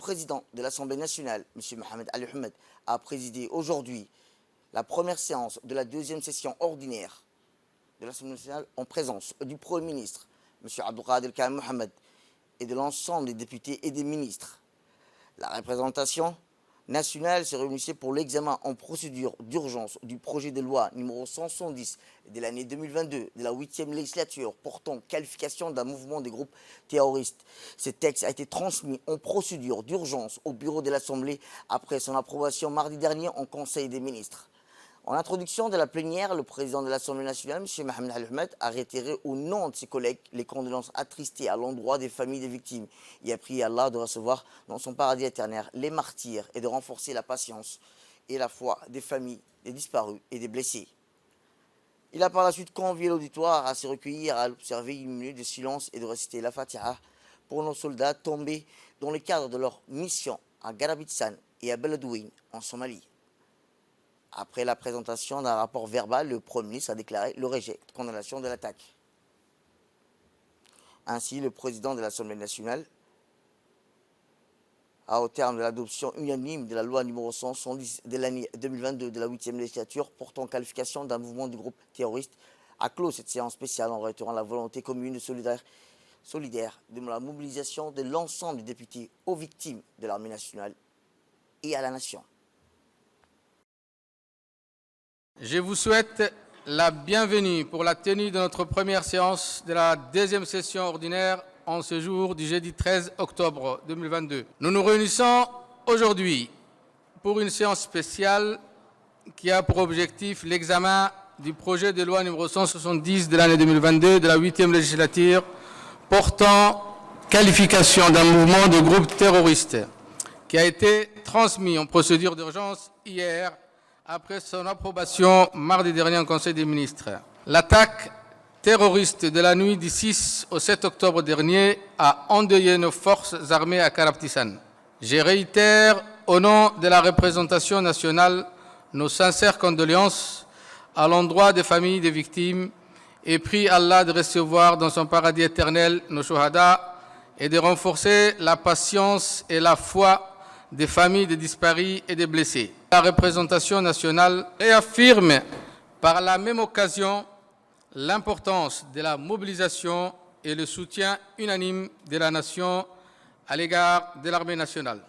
président de l'Assemblée nationale, M. Mohamed Ali Ahmed, a présidé aujourd'hui la première séance de la deuxième session ordinaire de l'Assemblée nationale en présence du Premier ministre, M. Abdelkader Khan Mohamed, et de l'ensemble des députés et des ministres. La représentation nationale se réunissait pour l'examen en procédure d'urgence du projet de loi numéro 170 de l'année 2022 de la 8e législature portant qualification d'un mouvement des groupes terroristes. Ce texte a été transmis en procédure d'urgence au bureau de l'Assemblée après son approbation mardi dernier en Conseil des ministres. En introduction de la plénière, le président de l'Assemblée nationale, M. Mohamed Ali Ahmed, a réitéré au nom de ses collègues les condoléances attristées à l'endroit des familles des victimes et a prié Allah de recevoir dans son paradis éternel les martyrs et de renforcer la patience et la foi des familles des disparus et des blessés. Il a par la suite convié l'auditoire à se recueillir, à observer une minute de silence et de réciter la Fatiha pour nos soldats tombés dans le cadre de leur mission à Garabitsan et à Beledouine en Somalie. Après la présentation d'un rapport verbal, le Premier ministre a déclaré le rejet de condamnation de l'attaque. Ainsi, le président de l'Assemblée nationale a, au terme de l'adoption unanime de la loi numéro 170 de l'année 2022 de la 8e législature portant qualification d'un mouvement du groupe terroriste, a clos cette séance spéciale en réitérant la volonté commune de solidaire de la mobilisation de l'ensemble des députés aux victimes de l'armée nationale et à la nation. Je vous souhaite la bienvenue pour la tenue de notre première séance de la deuxième session ordinaire en ce jour du jeudi 13 octobre 2022. Nous nous réunissons aujourd'hui pour une séance spéciale qui a pour objectif l'examen du projet de loi numéro 170 de l'année 2022 de la 8e législature portant qualification d'un mouvement de groupe terroriste qui a été transmis en procédure d'urgence hier après son approbation mardi dernier en Conseil des ministres. L'attaque terroriste de la nuit du 6 au 7 octobre dernier a endeuillé nos forces armées à Karabtissan. Je réitère au nom de la représentation nationale nos sincères condoléances à l'endroit des familles des victimes et prie Allah de recevoir dans son paradis éternel nos shuhada et de renforcer la patience et la foi des familles des disparus et des blessés. La représentation nationale réaffirme par la même occasion l'importance de la mobilisation et le soutien unanime de la nation à l'égard de l'armée nationale.